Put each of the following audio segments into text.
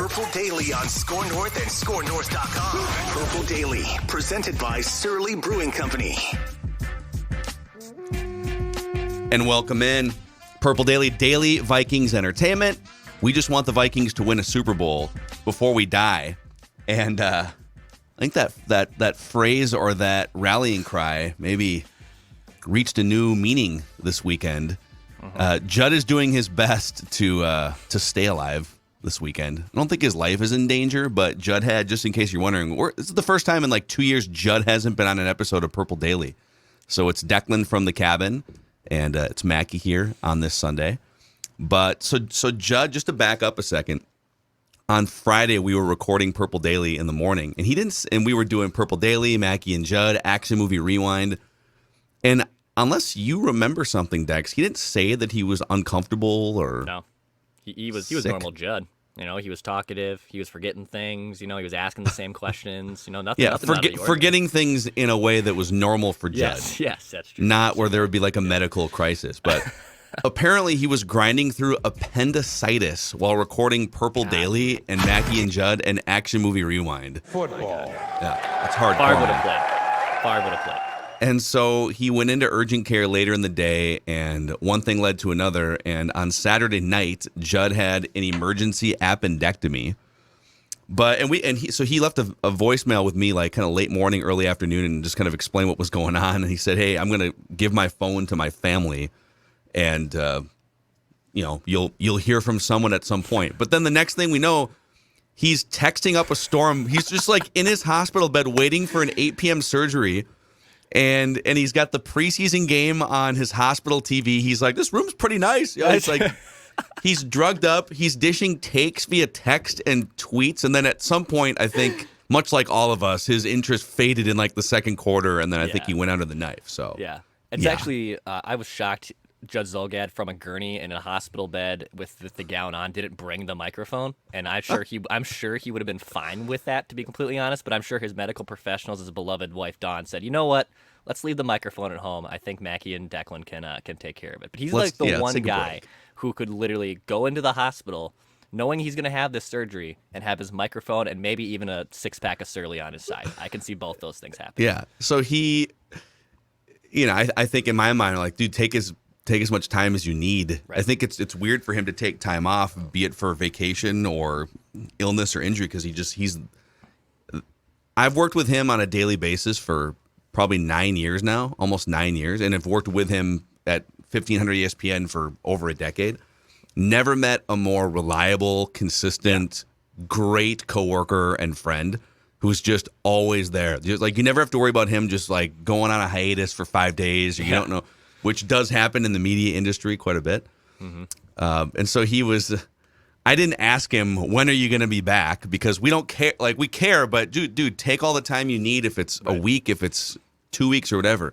Purple Daily on Score North and ScoreNorth.com. Purple Daily, presented by Surly Brewing Company. And welcome in Purple Daily, daily Vikings entertainment. We just want the Vikings to win a Super Bowl before we die. And I think that phrase or that rallying cry maybe reached a new meaning this weekend. Judd is doing his best to stay alive this weekend. I don't think his life is in danger, but Judd had, just in case you're wondering, this is the first time in like 2 years Judd hasn't been on an episode of Purple Daily. So it's Declan from the cabin, and it's Mackie here on this Sunday. But so Judd, just to back up a second, on Friday we were recording Purple Daily in the morning, and we were doing Purple Daily, Mackie and Judd, Action Movie Rewind, and unless you remember something, Dex, he didn't say that he was uncomfortable or no. He was sick. normal Judd. You know, he was talkative. He was forgetting things. You know, he was asking the same questions. You know, nothing. Yeah, nothing out of the ordinary. forgetting things in a way that was normal for Judd. Yes, that's true. Not where there would be like a medical crisis. But apparently he was grinding through appendicitis while recording Purple Daily and Mackie and Judd and Action Movie Rewind. Football. Yeah, that's hardcore. Favre would have played. And so he went into urgent care later in the day, and one thing led to another. And on Saturday night, Judd had an emergency appendectomy. So he left a voicemail with me, like kind of late morning, early afternoon, and just kind of explained what was going on. And he said, "Hey, I'm going to give my phone to my family, and you'll hear from someone at some point." But then the next thing we know, he's texting up a storm. He's just like in his hospital bed waiting for an 8 p.m. surgery. And he's got the preseason game on his hospital TV. He's like, "This room's pretty nice." Yeah, it's like he's drugged up. He's dishing takes via text and tweets. And then at some point, I think, much like all of us, his interest faded in like the second quarter. And then I think he went under the knife. So yeah, it's actually I was shocked. Judd Zulgad from a gurney in a hospital bed with the gown on didn't bring the microphone, and I'm sure he would have been fine with that, to be completely honest. But I'm sure his medical professionals, his beloved wife Dawn, said, "You know what? Let's leave the microphone at home. I think Mackie and Declan can take care of it." But he's like the one guy who could literally go into the hospital knowing he's going to have this surgery and have his microphone and maybe even a 6-pack of Surly on his side. I can see both those things happen. Yeah. So he, I think in my mind, like, dude, take as much time as you need. Right. I think it's weird for him to take time off, be it for vacation or illness or injury, because I've worked with him on a daily basis for probably 9 years now, almost 9 years, and have worked with him at 1500 ESPN for over a decade. Never met a more reliable, consistent, great coworker and friend who's just always there. Just, like, you never have to worry about him just like going on a hiatus for 5 days, or you don't know. Which does happen in the media industry quite a bit. Mm-hmm. And so I didn't ask him, when are you going to be back? Because we don't care. Like, we care, but dude, take all the time you need. If it's a week, if it's 2 weeks or whatever.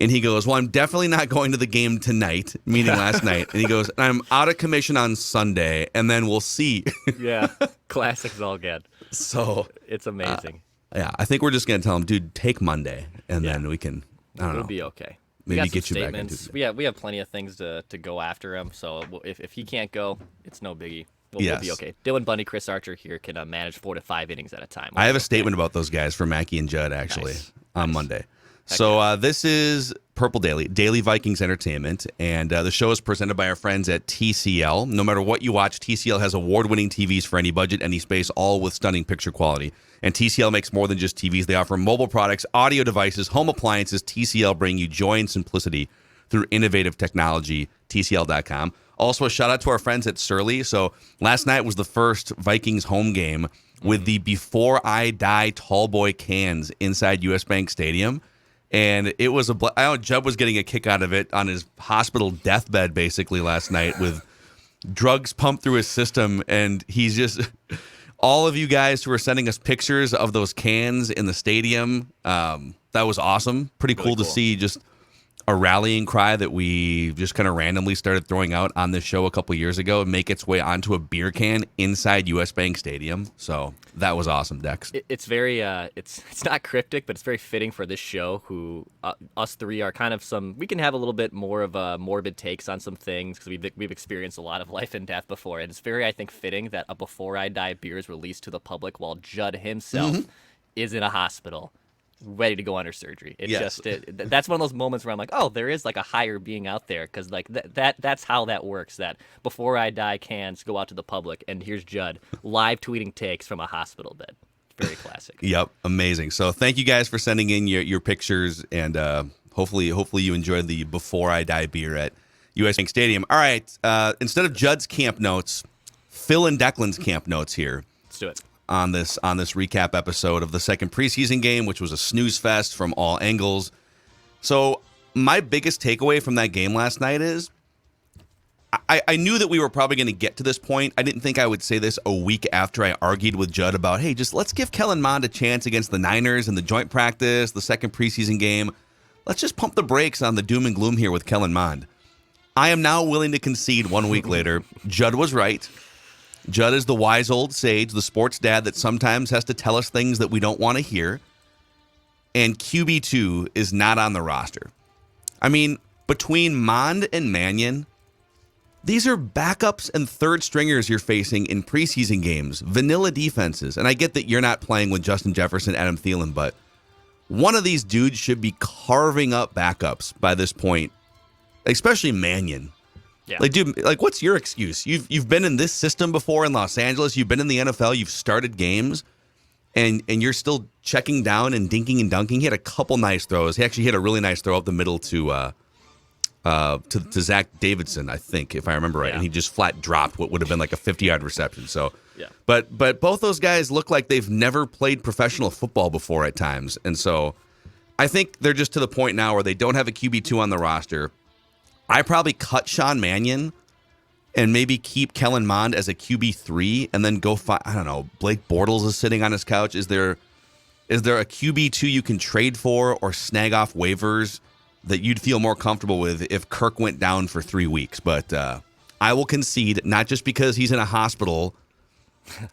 And he goes, "Well, I'm definitely not going to the game tonight," meaning last night. And he goes, "I'm out of commission on Sunday, and then we'll see." Yeah, classic Zulgad. So it's amazing. I think we're just going to tell him, dude, take Monday, and then we can, We'll be okay. Maybe we get you back into it. We have plenty of things to go after him. So if he can't go, it's no biggie. We'll be okay. Dylan Bundy, Chris Archer here can manage 4 to 5 innings at a time. I have a statement about those guys for Mackie and Judd actually on Monday. So this is Purple Daily, daily Vikings entertainment, and the show is presented by our friends at TCL. No matter what you watch, TCL has award-winning TVs for any budget, any space, all with stunning picture quality. And TCL makes more than just TVs. They offer mobile products, audio devices, home appliances. TCL bring you joy and simplicity through innovative technology, TCL.com. Also, a shout-out to our friends at Surly. So last night was the first Vikings home game with the Before I Die tall boy cans inside U.S. Bank Stadium. And it was I know Judd was getting a kick out of it on his hospital deathbed basically last night with drugs pumped through his system. And he's just, all of you guys who are sending us pictures of those cans in the stadium, that was awesome. Pretty cool to see just a rallying cry that we just kind of randomly started throwing out on this show a couple years ago make its way onto a beer can inside US Bank Stadium. So that was awesome, Dex. It's very it's not cryptic, but it's very fitting for this show. Who us three are kind of we can have a little bit more of a morbid takes on some things because we've experienced a lot of life and death before, and it's very, I think, fitting that a Before I Die beer is released to the public while Judd himself is in a hospital, ready to go under surgery. That's one of those moments where I'm like, oh, there is like a higher being out there, because like that's how that works. That Before I Die cans go out to the public, and here's Judd live tweeting takes from a hospital bed. Very classic. Yep, amazing. So thank you guys for sending in your pictures, and hopefully you enjoyed the Before I Die beer at US Bank Stadium. All right, instead of Judd's camp notes, Phil and Declan's camp notes here. Let's do it. On this recap episode of the second preseason game, which was a snooze fest from all angles. So my biggest takeaway from that game last night is I knew that we were probably going to get to this point. I didn't think I would say this a week after I argued with Judd about, hey, just let's give Kellen Mond a chance against the Niners in the joint practice, the second preseason game. Let's just pump the brakes on the doom and gloom here with Kellen Mond. I am now willing to concede 1 week later, Judd was right. Judd is the wise old sage, the sports dad that sometimes has to tell us things that we don't want to hear. And QB2 is not on the roster. I mean, between Mond and Mannion, these are backups and third stringers you're facing in preseason games, vanilla defenses. And I get that you're not playing with Justin Jefferson, Adam Thielen, but one of these dudes should be carving up backups by this point, especially Mannion. Yeah. Like, dude, like, what's your excuse? You've been in this system before in Los Angeles. You've been in the NFL. You've started games, and you're still checking down and dinking and dunking. He had a couple nice throws. He actually hit a really nice throw up the middle to Zach Davidson, I think, if I remember right. Yeah. And he just flat dropped what would have been like a 50-yard reception. So, yeah. But both those guys look like they've never played professional football before at times, and so I think they're just to the point now where they don't have a QB2 on the roster. I probably cut Sean Mannion and maybe keep Kellen Mond as a QB3 and then go I don't know, Blake Bortles is sitting on his couch. Is there a QB2 you can trade for or snag off waivers that you'd feel more comfortable with if Kirk went down for 3 weeks? But I will concede, not just because he's in a hospital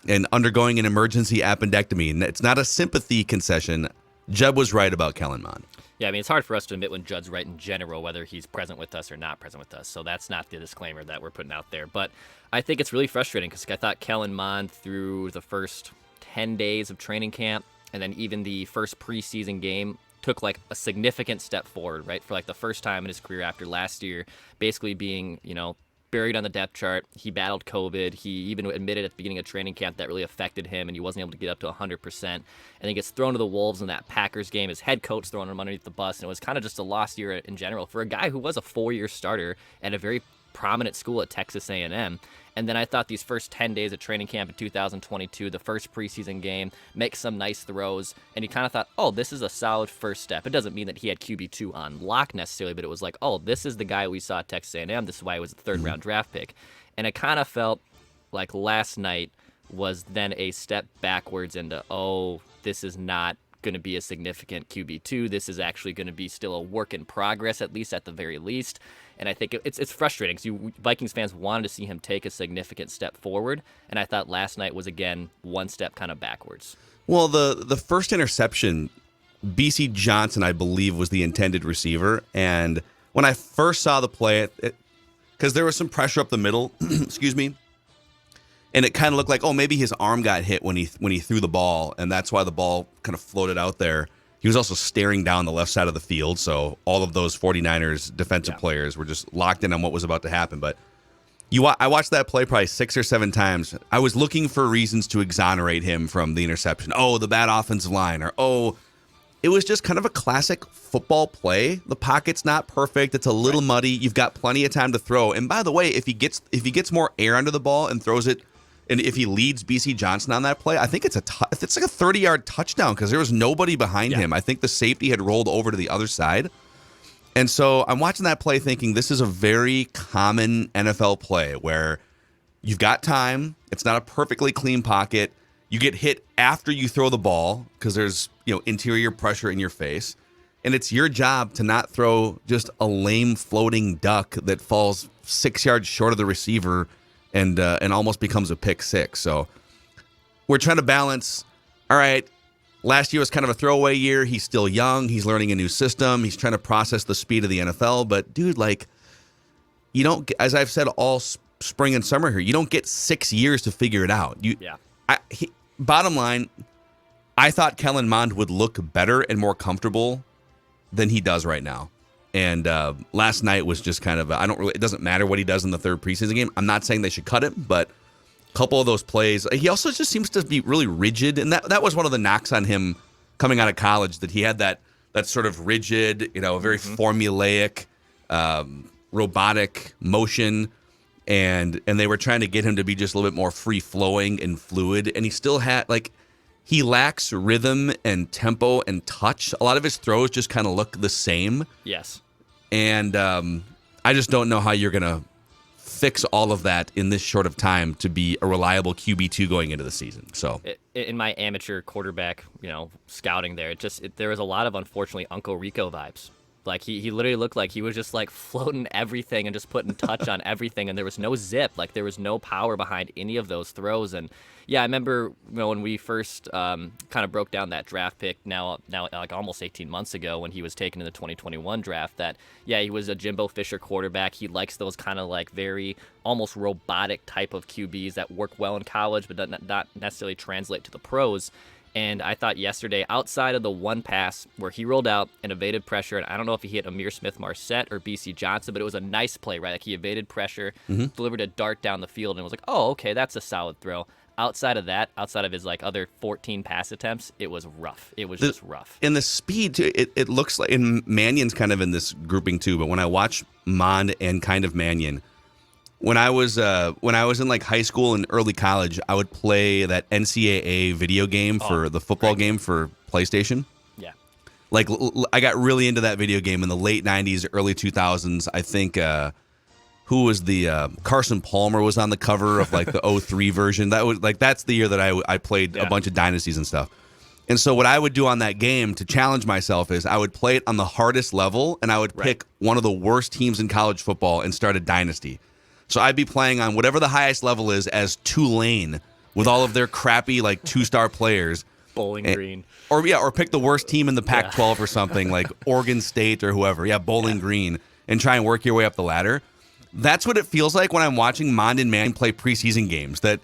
and undergoing an emergency appendectomy. It's not a sympathy concession. Judd was right about Kellen Mond. Yeah, I mean, it's hard for us to admit when Judd's right in general, whether he's present with us or not present with us. So that's not the disclaimer that we're putting out there. But I think it's really frustrating because I thought Kellen Mond through the first 10 days of training camp and then even the first preseason game took like a significant step forward, right? For like the first time in his career after last year, basically being, buried on the depth chart. He battled COVID. He even admitted at the beginning of training camp that really affected him, and he wasn't able to get up to 100%. And he gets thrown to the Wolves in that Packers game. His head coach throwing him underneath the bus, and it was kind of just a lost year in general for a guy who was a 4-year starter at a very prominent school at Texas A&M. And then I thought these first 10 days of training camp in 2022, the first preseason game, make some nice throws, and you kind of thought, oh, this is a solid first step. It doesn't mean that he had QB2 on lock necessarily, but it was like, oh, this is the guy we saw at Texas A&M. This is why he was a third-round draft pick. And it kind of felt like last night was then a step backwards into, oh, this is not going to be a significant QB2. This is actually going to be still a work in progress, at least at the very least. And I think it's frustrating because Vikings fans wanted to see him take a significant step forward, and I thought last night was, again, one step kind of backwards. Well, the first interception, B.C. Johnson, I believe, was the intended receiver. And when I first saw the play, because there was some pressure up the middle, excuse me, and it kind of looked like, oh, maybe his arm got hit when he threw the ball, and that's why the ball kind of floated out there. He was also staring down the left side of the field, so all of those 49ers defensive players were just locked in on what was about to happen. But I watched that play probably 6 or 7 times. I was looking for reasons to exonerate him from the interception. Oh, the bad offensive line, or oh, it was just kind of a classic football play. The pocket's not perfect. It's a little muddy. You've got plenty of time to throw. And by the way, if he gets more air under the ball and throws it, and if he leads B.C. Johnson on that play, I think it's like a 30-yard touchdown because there was nobody behind him. I think the safety had rolled over to the other side. And so I'm watching that play thinking this is a very common NFL play where you've got time. It's not a perfectly clean pocket. You get hit after you throw the ball because there's interior pressure in your face. And it's your job to not throw just a lame floating duck that falls 6 yards short of the receiver and almost becomes a pick six. So we're trying to balance, all right, last year was kind of a throwaway year. He's still young. He's learning a new system. He's trying to process the speed of the NFL. But, dude, like, you don't, as I've said all spring and summer here, you don't get 6 years to figure it out. Bottom line, I thought Kellen Mond would look better and more comfortable than he does right now. And last night was just kind of, it doesn't matter what he does in the third preseason game. I'm not saying they should cut him, but a couple of those plays, he also just seems to be really rigid. And that was one of the knocks on him coming out of college, that he had that sort of rigid, very formulaic, robotic motion. And they were trying to get him to be just a little bit more free-flowing and fluid. And he still had, he lacks rhythm and tempo and touch. A lot of his throws just kind of look the same. Yes. And I just don't know how you're going to fix all of that in this short of time to be a reliable QB2 going into the season. So in my amateur quarterback, scouting there, there was a lot of, unfortunately, Uncle Rico vibes. Like, he literally looked like he was just, floating everything and just putting touch on everything, and there was no zip. Like, there was no power behind any of those throws. And, yeah, I remember when we first kind of broke down that draft pick now like almost 18 months ago when he was taken in the 2021 draft, that, yeah, he was a Jimbo Fisher quarterback. He likes those kind of, very almost robotic type of QBs that work well in college but not necessarily translate to the pros. And I thought yesterday, outside of the one pass where he rolled out and evaded pressure, and I don't know if he hit Ihmir Smith-Marsette or BC Johnson, but it was a nice play, right? Like, he evaded pressure, delivered a dart down the field, and was like, oh, okay, that's a solid throw. Outside of that, outside of his other 14 pass attempts, it was rough. It was just rough. And the speed, too, it looks like, and Mannion's kind of in this grouping too, but when I watch Mond and kind of Mannion, when I was in high school and early college, I would play that NCAA video game for the football game for PlayStation. Yeah. I got really into that video game in the late 90s, early 2000s. I think who was the Carson Palmer was on the cover of the 03 version. That was that's the year that I played a bunch of dynasties and stuff. And so what I would do on that game to challenge myself is I would play it on the hardest level, and I would pick one of the worst teams in college football and start a dynasty. So I'd be playing on whatever the highest level is as Tulane with all of their crappy 2-star players. Bowling Green. Or pick the worst team in the Pac-12 or something, like Oregon State or whoever. Yeah, Bowling Green, and try and work your way up the ladder. That's what it feels like when I'm watching Mond and Mannion play preseason games. That,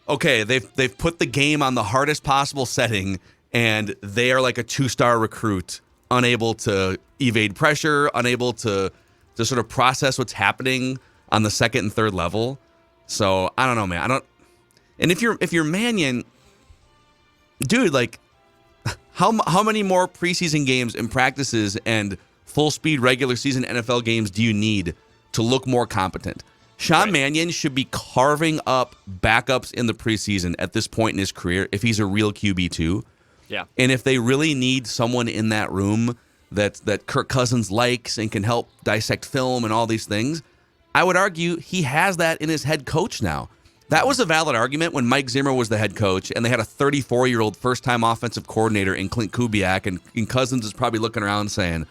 okay, they've put the game on the hardest possible setting, and they are like a 2-star recruit, unable to evade pressure, unable to sort of process what's happening on the second and third level. So I don't know, man. And if you're Mannion, dude, how many more preseason games and practices and full speed regular season NFL games do you need to look more competent? Sean Mannion should be carving up backups in the preseason at this point in his career if he's a real QB2. Yeah. And if they really need someone in that room that Kirk Cousins likes and can help dissect film and all these things, I would argue he has that in his head coach now. That was a valid argument when Mike Zimmer was the head coach and they had a 34-year-old first-time offensive coordinator in Clint Kubiak, and Cousins is probably looking around saying,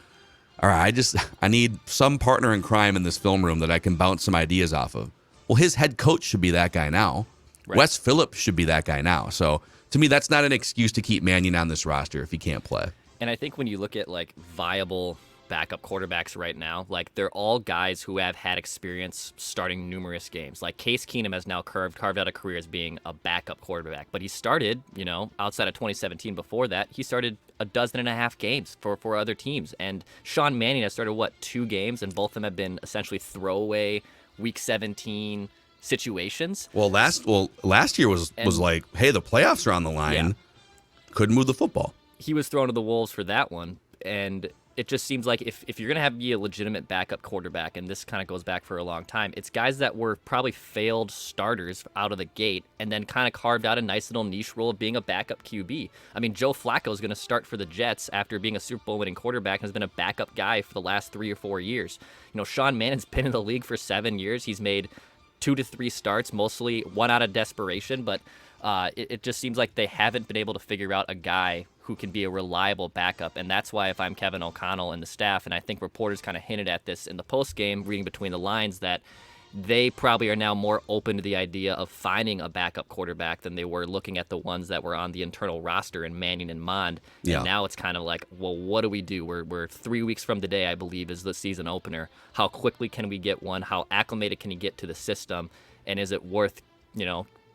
all right, I need some partner in crime in this film room that I can bounce some ideas off of. Well, his head coach should be that guy now. Right. Wes Phillips should be that guy now. So to me, that's not an excuse to keep Mannion on this roster if he can't play. And I think when you look at viable backup quarterbacks right now, they're all guys who have had experience starting numerous games. Case Keenum has now carved out a career as being a backup quarterback, but he started, outside of 2017 before that, he started a dozen and a half games for other teams. And Sean Mannion has started 2 games, and both of them have been essentially throwaway week 17 situations. Well, last year was like, hey, the playoffs are on the line. Yeah. Couldn't move the football. He was thrown to the wolves for that one, and it just seems like if you're going to be a legitimate backup quarterback, and this kind of goes back for a long time, it's guys that were probably failed starters out of the gate and then kind of carved out a nice little niche role of being a backup QB. I mean, Joe Flacco is going to start for the Jets after being a Super Bowl winning quarterback and has been a backup guy for the last 3 or 4 years. Sean Mannion's been in the league for 7 years. He's made 2 to 3 starts, mostly one out of desperation, but it just seems like they haven't been able to figure out a guy who can be a reliable backup. And that's why if I'm Kevin O'Connell and the staff, and I think reporters kind of hinted at this in the post game, reading between the lines, that they probably are now more open to the idea of finding a backup quarterback than they were looking at the ones that were on the internal roster in Mannion and Mond. Yeah. And now it's kind of like, well, what do we do? We're 3 weeks from today, I believe, is the season opener. How quickly can we get one? How acclimated can he get to the system? And is it worth,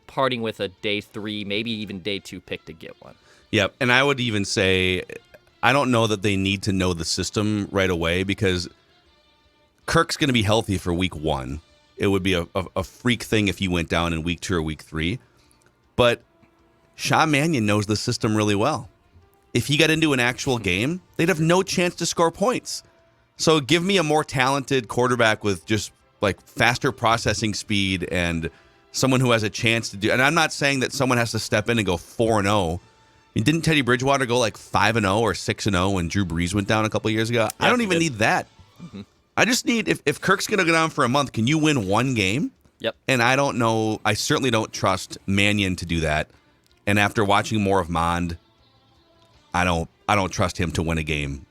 parting with a day 3, maybe even day 2 pick to get one? Yep. And I would even say, I don't know that they need to know the system right away, because Kirk's going to be healthy for week 1. It would be a freak thing if he went down in week 2 or week 3. But Sean Mannion knows the system really well. If he got into an actual game, they'd have no chance to score points. So give me a more talented quarterback with just like faster processing speed and someone who has a chance to do. And I'm not saying that someone has to step in and go 4-0. Didn't Teddy Bridgewater go like 5-0 or 6-0 when Drew Brees went down a couple years ago? I don't even need that. Mm-hmm. I just need, if Kirk's going to go down for a month, can you win one game? Yep. And I don't know. I certainly don't trust Mannion to do that. And after watching more of Mond, I don't trust him to win a game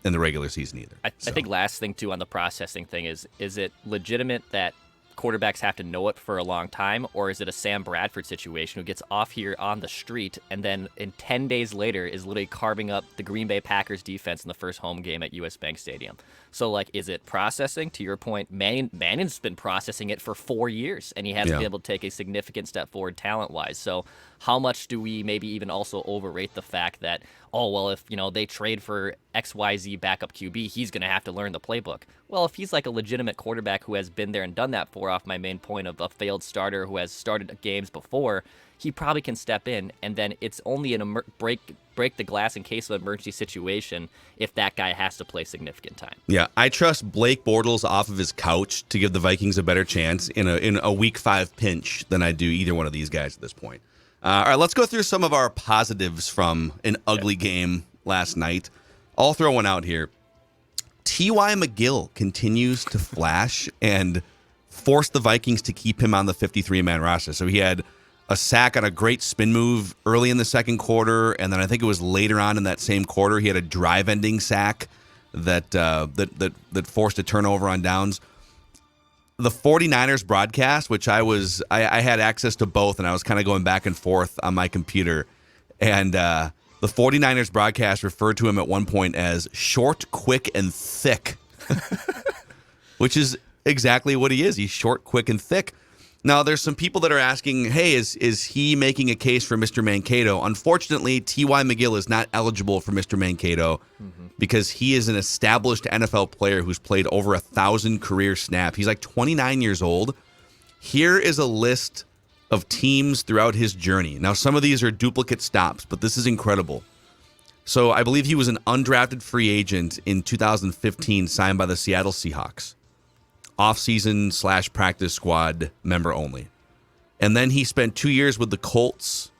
in the regular season either. I think last thing, too, on the processing thing is it legitimate that quarterbacks have to know it for a long time, or is it a Sam Bradford situation who gets off here on the street and then in 10 days later is literally carving up the Green Bay Packers defense in the first home game at US Bank Stadium? So, like, is it processing? To your point, Mannion's been processing it for 4 years, and he hasn't been able to take a significant step forward talent-wise. So how much do we maybe even also overrate the fact that, oh, well, if, they trade for XYZ backup QB, he's going to have to learn the playbook? Well, if he's like a legitimate quarterback who has been there and done that for, off my main point of a failed starter who has started games before, he probably can step in, and then it's only an break the glass in case of an emergency situation if that guy has to play significant time. Yeah, I trust Blake Bortles off of his couch to give the Vikings a better chance in a week 5 pinch than I do either one of these guys at this point. All right, let's go through some of our positives from an ugly game last night. I'll throw one out here. Ty McGill continues to flash and force the Vikings to keep him on the 53-man roster. So he had a sack on a great spin move early in the second quarter, and then I think it was later on in that same quarter he had a drive-ending sack that forced a turnover on downs. The 49ers broadcast, which I had access to both, and I was kind of going back and forth on my computer, and the 49ers broadcast referred to him at one point as short, quick, and thick, which is exactly what he is. He's short, quick, and thick. Now, there's some people that are asking, hey, is he making a case for Mr. Mankato? Unfortunately, T.Y. McGill is not eligible for Mr. Mankato because he is an established NFL player who's played over 1,000 career snaps. He's like 29 years old. Here is a list of teams throughout his journey. Now, some of these are duplicate stops, but this is incredible. So I believe he was an undrafted free agent in 2015 signed by the Seattle Seahawks. Off-season / practice squad member only. And then he spent 2 years with the Colts,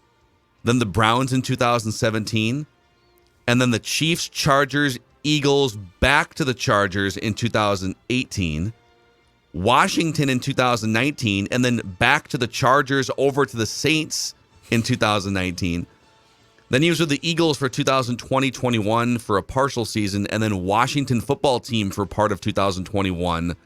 then the Browns in 2017, and then the Chiefs, Chargers, Eagles, back to the Chargers in 2018, Washington in 2019, and then back to the Chargers, over to the Saints in 2019. Then he was with the Eagles for 2020-21 for a partial season, and then Washington football team for part of 2021.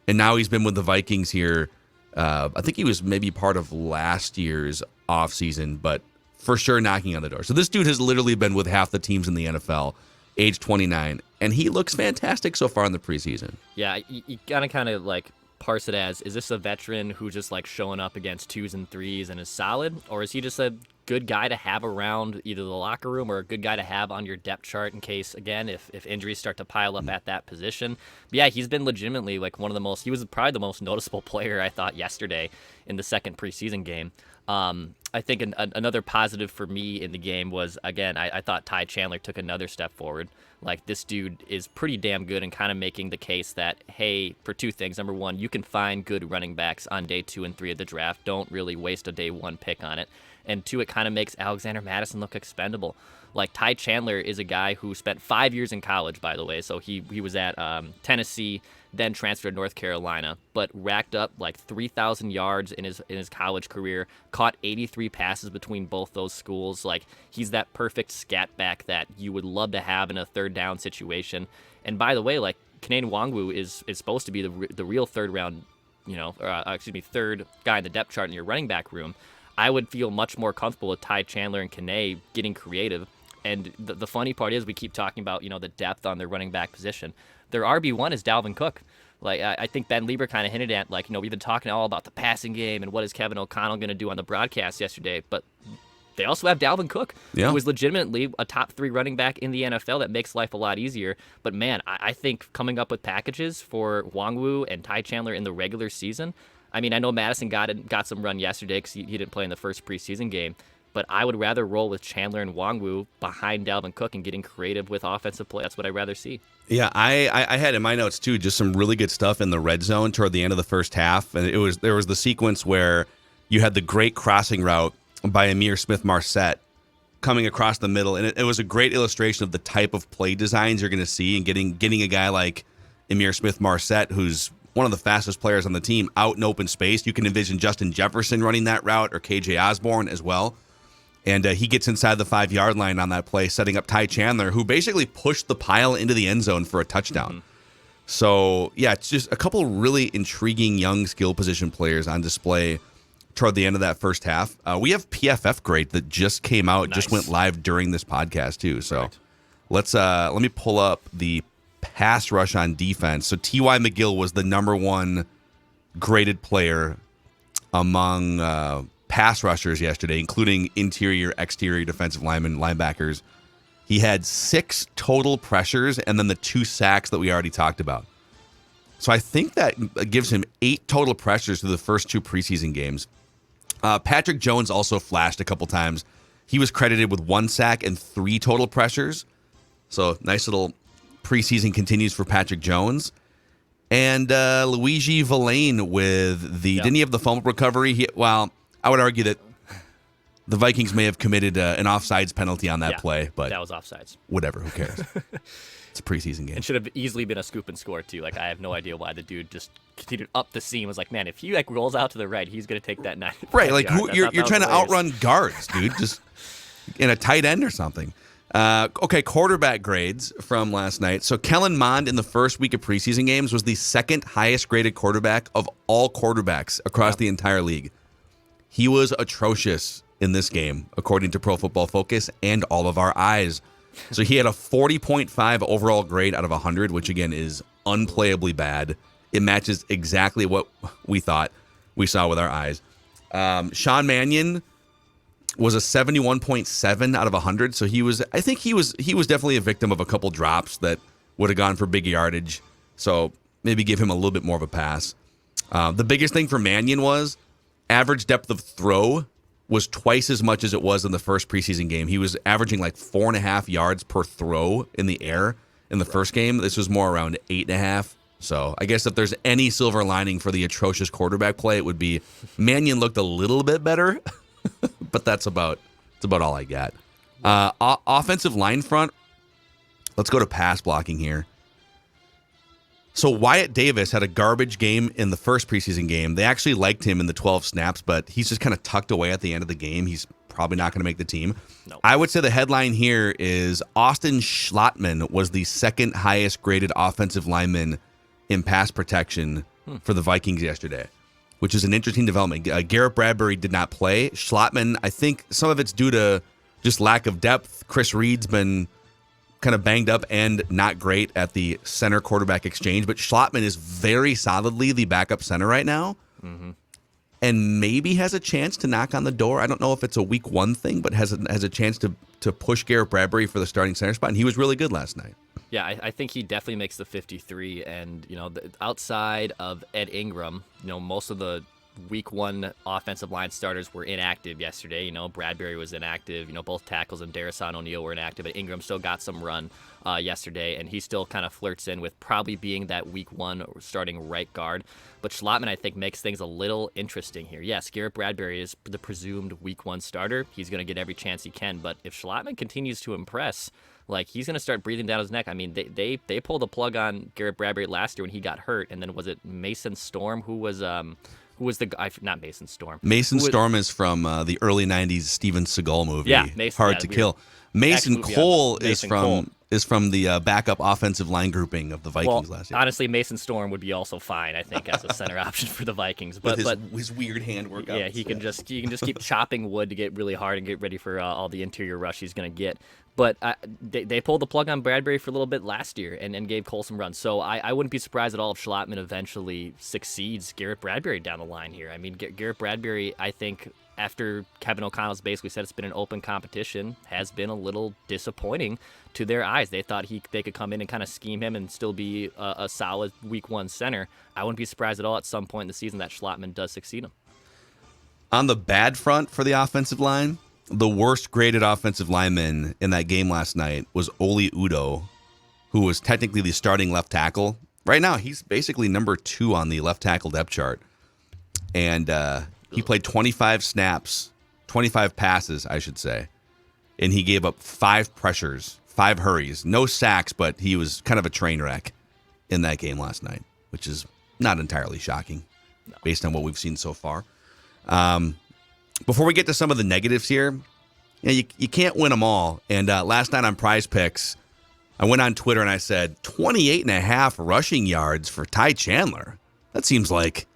And now he's been with the Vikings here. I think he was maybe part of last year's offseason, but for sure knocking on the door. So this dude has literally been with half the teams in the NFL, age 29, and he looks fantastic so far in the preseason. Yeah, you gotta kind of like parse it as, is this a veteran who just like showing up against 2s and 3s and is solid, or is he just a good guy to have around either the locker room or a good guy to have on your depth chart in case, again, if injuries start to pile up at that position? But yeah, he's been legitimately like he was probably the most noticeable player, I thought, yesterday in the second preseason game. I think another positive for me in the game was, again, I thought Ty Chandler took another step forward. Like, this dude is pretty damn good and kind of making the case that, hey, for two things. Number one, you can find good running backs on day 2 and 3 of the draft. Don't really waste a day 1 pick on it. and two, it kind of makes Alexander Madison look expendable. Like Ty Chandler is a guy who spent 5 years in college, by the way. So he was at Tennessee, then transferred to North Carolina, but racked up like 3,000 yards in his college career, caught 83 passes between both those schools. Like, he's that perfect scat back that you would love to have in a third down situation. And by the way, like, Kane Nwangwu is supposed to be the real third round, third guy in the depth chart in your running back room. I would feel much more comfortable with Ty Chandler and Kane getting creative. And the funny part is we keep talking about, the depth on their running back position. Their RB1 is Dalvin Cook. Like, I think Ben Lieber kind of hinted at, like, we've been talking all about the passing game and what is Kevin O'Connell going to do on the broadcast yesterday. But they also have Dalvin Cook, who is legitimately a top 3 running back in the NFL. That makes life a lot easier. But, man, I think coming up with packages for Nwangwu and Ty Chandler in the regular season, I mean, I know Madison got some run yesterday because he didn't play in the first preseason game. But I would rather roll with Chandler and Nwangwu behind Dalvin Cook and getting creative with offensive play. That's what I'd rather see. Yeah, I had in my notes, too, just some really good stuff in the red zone toward the end of the first half. And there was the sequence where you had the great crossing route by Ihmir Smith-Marsette coming across the middle. And it was a great illustration of the type of play designs you're going to see, and getting a guy like Ihmir Smith-Marsette, who's one of the fastest players on the team, out in open space. You can envision Justin Jefferson running that route, or KJ Osborne as well. And he gets inside the 5-yard line on that play, setting up Ty Chandler, who basically pushed the pile into the end zone for a touchdown. Mm-hmm. So, yeah, it's just a couple really intriguing young skill position players on display toward the end of that first half. We have PFF grade that just came out, just went live during this podcast, too. So let me pull up the pass rush on defense. So Ty McGill was the number 1 graded player among pass rushers yesterday, including interior, exterior defensive linemen, linebackers. He had 6 total pressures and then the 2 sacks that we already talked about. So I think that gives him 8 total pressures through the first 2 preseason games. Patrick Jones also flashed a couple times. He was credited with 1 sack and 3 total pressures. So nice little preseason continues for Patrick Jones. And Luigi Villain with didn't he have the fumble recovery? I would argue that the Vikings may have committed an offsides penalty on that play, but that was offsides. Whatever, who cares? It's a preseason game. It should have easily been a scoop and score too. Like, I have no idea why the dude just continued up the seam. Was like, man, if he rolls out to the right, he's gonna take that 9. Right, like you're trying to outrun guards, dude. Just in a tight end or something. Okay, quarterback grades from last night. So Kellen Mond in the first week of preseason games was the 2nd highest graded quarterback of all quarterbacks across the entire league. He was atrocious in this game, according to Pro Football Focus and all of our eyes. So he had a 40.5 overall grade out of 100, which, again, is unplayably bad. It matches exactly what we thought we saw with our eyes. Sean Mannion was a 71.7 out of 100. So he was definitely a victim of a couple drops that would have gone for big yardage. So maybe give him a little bit more of a pass. The biggest thing for Mannion was average depth of throw was twice as much as it was in the first preseason game. He was averaging like 4.5 yards per throw in the air in the first game. This was more around 8.5. So I guess if there's any silver lining for the atrocious quarterback play, it would be Mannion looked a little bit better, but that's about all I got. Offensive line front, let's go to pass blocking here. So Wyatt Davis had a garbage game in the first preseason game. They actually liked him in the 12 snaps, but he's just kind of tucked away at the end of the game. He's probably not going to make the team. No. I would say the headline here is Austin Schlottman was the 2nd highest graded offensive lineman in pass protection for the Vikings yesterday, which is an interesting development. Garrett Bradbury did not play. Schlottman, I think some of it's due to just lack of depth. Chris Reed's been kind of banged up and not great at the center quarterback exchange, but Schlottman is very solidly the backup center right now, and maybe has a chance to knock on the door. I don't know if it's a week 1 thing, but has a chance to push Garrett Bradbury for the starting center spot, and he was really good last night. Yeah, I think he definitely makes the 53, and outside of Ed Ingram, most of the week one offensive line starters were inactive yesterday. Bradbury was inactive. Both tackles and Darrison O'Neal were inactive, but Ingram still got some run yesterday, and he still kind of flirts in with probably being that week one starting right guard. But Schlottmann, I think, makes things a little interesting here. Yes, Garrett Bradbury is the presumed week one starter. He's going to get every chance he can, but if Schlottmann continues to impress, he's going to start breathing down his neck. I mean, they pulled a plug on Garrett Bradbury last year when he got hurt, and then was it Mason Storm who was the guy? Not Mason Storm. Storm is from the early '90s Steven Seagal movie. Yeah, Mason, Hard to Kill. Mason Cole is from the backup offensive line grouping of the Vikings last year. Honestly, Mason Storm would be also fine, I think, as a center option for the Vikings. But his weird hand workouts. Yeah, he can just keep chopping wood to get really hard and get ready for all the interior rush he's going to get. But they pulled the plug on Bradbury for a little bit last year and gave Cole some runs. So I wouldn't be surprised at all if Schlottmann eventually succeeds Garrett Bradbury down the line here. I mean, Garrett Bradbury, I think, after Kevin O'Connell's basically said it's been an open competition, has been a little disappointing to their eyes. They thought they could come in and kind of scheme him and still be a solid week one center. I wouldn't be surprised at all at some point in the season that Schlottmann does succeed him. On the bad front for the offensive line, the worst graded offensive lineman in that game last night was Oli Udoh, who was technically the starting left tackle. Right now, he's basically number 2 on the left tackle depth chart. And he played 25 snaps, 25 passes, I should say. And he gave up 5 pressures, 5 hurries, no sacks, but he was kind of a train wreck in that game last night, which is not entirely shocking based on what we've seen so far. Before we get to some of the negatives here, you can't win them all. And last night on Prize Picks, I went on Twitter and I said 28.5 rushing yards for Ty Chandler. That seems like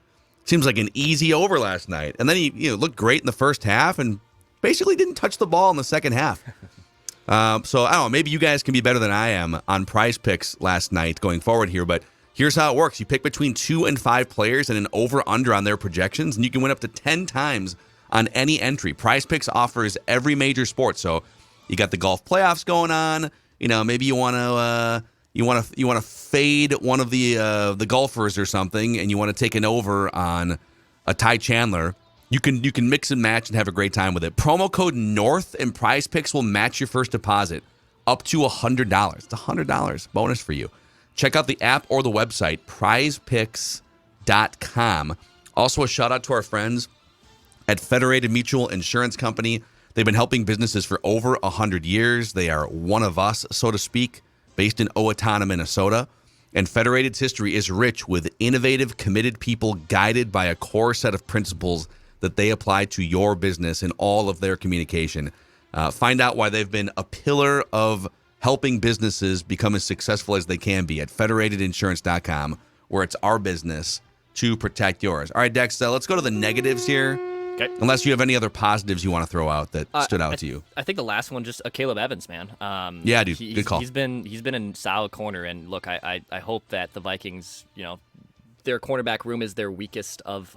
an easy over last night. And then he looked great in the first half and basically didn't touch the ball in the second half. So I don't know, maybe you guys can be better than I am on Prize Picks last night going forward here, but here's how it works. You pick between 2 and 5 players and an over-under on their projections, and you can win up to 10 times on any entry. Prize Picks offers every major sport. So you got the golf playoffs going on. Maybe you want to fade one of the golfers or something, and you want to take an over on a Ty Chandler. You can mix and match and have a great time with it. Promo code NORTH and Prize Picks will match your first deposit up to $100. It's $100 bonus for you. Check out the app or the website, prizepicks.com. Also, a shout out to our friends at Federated Mutual Insurance Company. They've been helping businesses for over 100 years. They are one of us, so to speak, based in Owatonna, Minnesota. And Federated's history is rich with innovative, committed people guided by a core set of principles that they apply to your business in all of their communication. Find out why they've been a pillar of helping businesses become as successful as they can be at federatedinsurance.com, where it's our business to protect yours. All right, Dex, let's go to the negatives here. Okay. Unless you have any other positives you want to throw out that stood out to you. I think the last one, just Akayleb Evans, man. Yeah, dude, good call. He's been in solid corner, and look, I hope that the Vikings, their cornerback room is their weakest of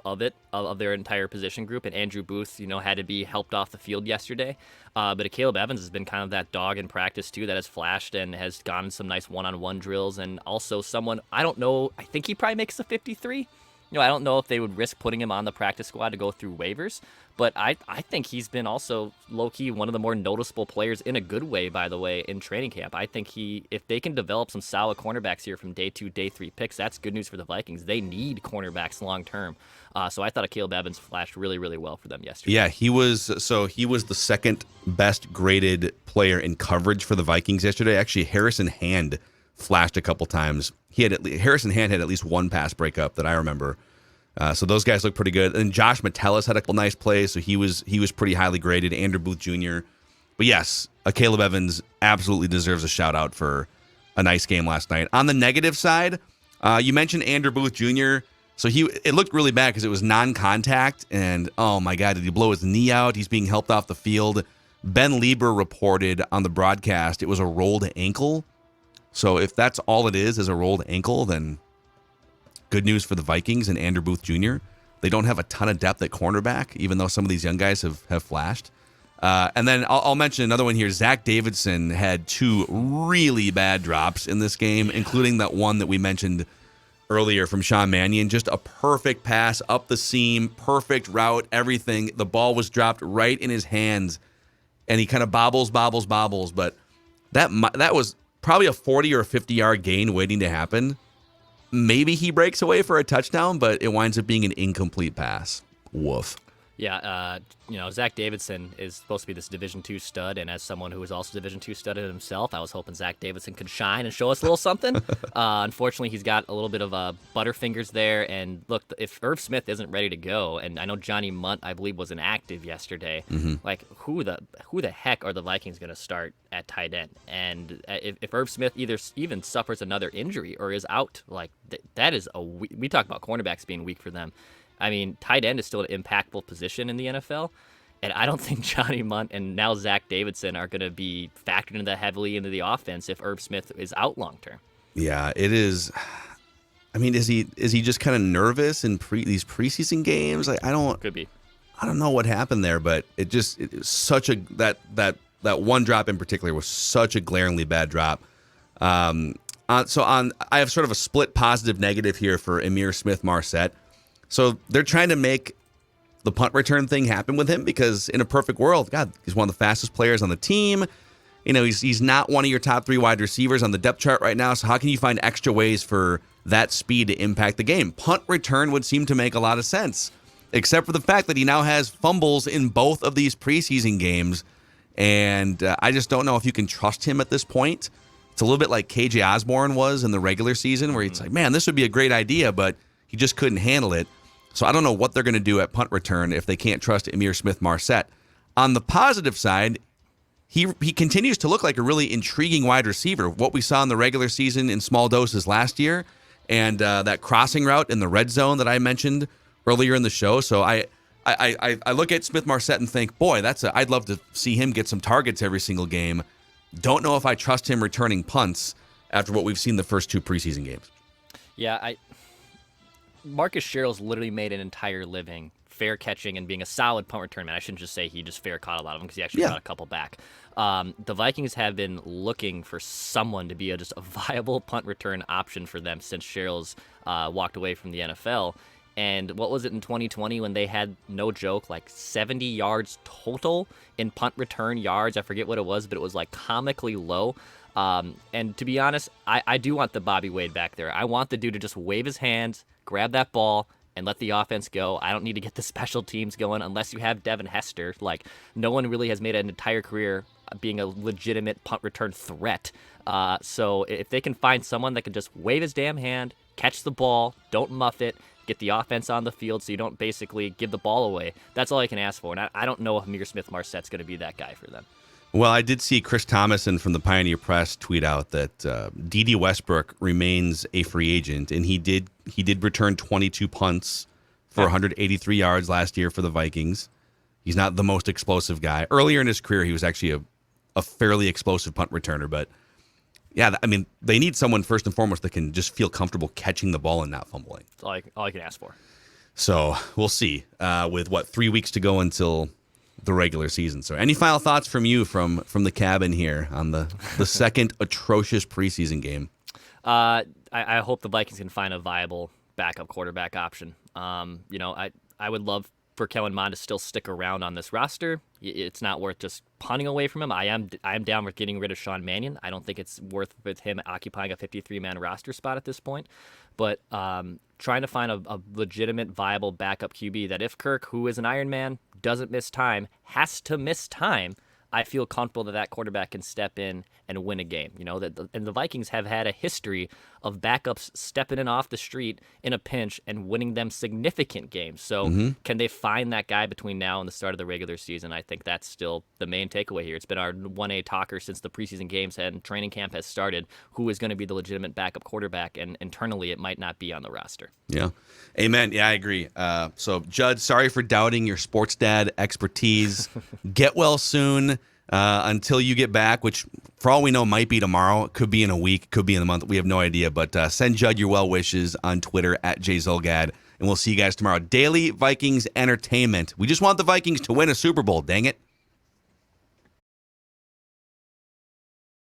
their entire position group, and Andrew Booth, had to be helped off the field yesterday. But Akayleb Evans has been kind of that dog in practice too that has flashed and has gone in some nice one-on-one drills, and also someone, I don't know, I think he probably makes the 53. I don't know if they would risk putting him on the practice squad to go through waivers, but I think he's been also low-key one of the more noticeable players in a good way, by the way, in training camp. I think if they can develop some solid cornerbacks here from day 2, day 3 picks, that's good news for the Vikings. They need cornerbacks long-term. So I thought Akayleb Evans flashed really, really well for them yesterday. Yeah, he was the second best graded player in coverage for the Vikings yesterday. Actually, Harrison Hand flashed a couple times. Harrison Hand had at least one pass breakup that I remember. So those guys look pretty good. And Josh Metellus had a couple nice plays, so he was pretty highly graded. Andrew Booth Jr. But yes, Akayleb Evans absolutely deserves a shout out for a nice game last night. On the negative side, you mentioned Andrew Booth Jr. So it looked really bad because it was non-contact, and oh my God, did he blow his knee out? He's being helped off the field. Ben Lieber reported on the broadcast it was a rolled ankle. So if that's all it is a rolled ankle, then good news for the Vikings and Andrew Booth Jr. They don't have a ton of depth at cornerback, even though some of these young guys have flashed. And then I'll mention another one here. Zach Davidson had 2 really bad drops in this game, including that one that we mentioned earlier from Sean Mannion. Just a perfect pass up the seam, perfect route, everything. The ball was dropped right in his hands, and he kind of bobbles. But that was probably a 40 or 50-yard gain waiting to happen. Maybe he breaks away for a touchdown, but it winds up being an incomplete pass. Woof. Yeah, Zach Davidson is supposed to be this Division II stud, and as someone who is also Division II studded himself, I was hoping Zach Davidson could shine and show us a little something. Unfortunately, he's got a little bit of butterfingers there, and look, if Irv Smith isn't ready to go, and I know Johnny Munt, I believe, was inactive yesterday, like, who the heck are the Vikings going to start at tight end? And if Irv Smith even suffers another injury or is out, like, that is we talk about cornerbacks being weak for them. I mean, tight end is still an impactful position in the NFL, and I don't think Johnny Munt and now Zach Davidson are going to be factored into that heavily into the offense if Irv Smith is out long term. Yeah, it is. I mean, is he just kind of nervous in these preseason games? Like, Could be. I don't know what happened there, but it was such a that one drop in particular was such a glaringly bad drop. I have sort of a split positive negative here for Ihmir Smith-Marsette. So they're trying to make the punt return thing happen with him because in a perfect world, God, he's one of the fastest players on the team. He's not one of your top 3 wide receivers on the depth chart right now. So how can you find extra ways for that speed to impact the game? Punt return would seem to make a lot of sense, except for the fact that he now has fumbles in both of these preseason games. And I just don't know if you can trust him at this point. It's a little bit like KJ Osborne was in the regular season where it's like, man, this would be a great idea, but he just couldn't handle it. So I don't know what they're going to do at punt return if they can't trust Ihmir Smith-Marsette. On the positive side, he continues to look like a really intriguing wide receiver. What we saw in the regular season in small doses last year, and that crossing route in the red zone that I mentioned earlier in the show. So I look at Smith-Marsette and think, boy, I'd love to see him get some targets every single game. Don't know if I trust him returning punts after what we've seen the first 2 preseason games. Yeah, Marcus Sherrill's literally made an entire living fair catching and being a solid punt return man. I shouldn't just say he just fair caught a lot of them because he actually got a couple back. The Vikings have been looking for someone to be just a viable punt return option for them since Sherrill's walked away from the NFL. And what was it in 2020 when they had, no joke, like 70 yards total in punt return yards? I forget what it was, but it was like comically low. And to be honest, I do want the Bobby Wade back there. I want the dude to just wave his hands, grab that ball, and let the offense go. I don't need to get the special teams going unless you have Devin Hester. Like, no one really has made an entire career being a legitimate punt return threat. So if they can find someone that can just wave his damn hand, catch the ball, don't muff it, get the offense on the field so you don't basically give the ball away, that's all I can ask for. And I don't know if Ihmir Smith-Marsette's going to be that guy for them. Well, I did see Chris Thomason from the Pioneer Press tweet out that D.D. Westbrook remains a free agent, and he did return 22 punts for 183 yards last year for the Vikings. He's not the most explosive guy. Earlier in his career, he was actually a fairly explosive punt returner, but yeah, I mean, they need someone first and foremost that can just feel comfortable catching the ball and not fumbling. That's all I can ask for. So we'll see. With 3 weeks to go until the regular season. So any final thoughts from you from the cabin here on the second atrocious preseason game? I hope the Vikings can find a viable backup quarterback option. I would love for Kellen Mond to still stick around on this roster. It's not worth just punting away from him. I am down with getting rid of Sean Mannion. I don't think it's worth with him occupying a 53-man roster spot at this point. But trying to find a legitimate, viable backup QB that if Kirk, who is an Iron Man, doesn't miss time, has to miss time, I feel comfortable that quarterback can step in and win a game. And the Vikings have had a history of backups stepping in off the street in a pinch and winning them significant games. So can they find that guy between now and the start of the regular season? I think that's still the main takeaway here. It's been our 1A talker since the preseason games and training camp has started, who is going to be the legitimate backup quarterback, and internally it might not be on the roster. Yeah. Amen. Yeah, I agree. So, Judd, sorry for doubting your sports dad expertise. Get well soon. Until you get back, which for all we know might be tomorrow, it could be in a week, could be in a month. We have no idea, but send Judd your well wishes on Twitter @JZolgad, and we'll see you guys tomorrow. Daily Vikings Entertainment. We just want the Vikings to win a Super Bowl, dang it.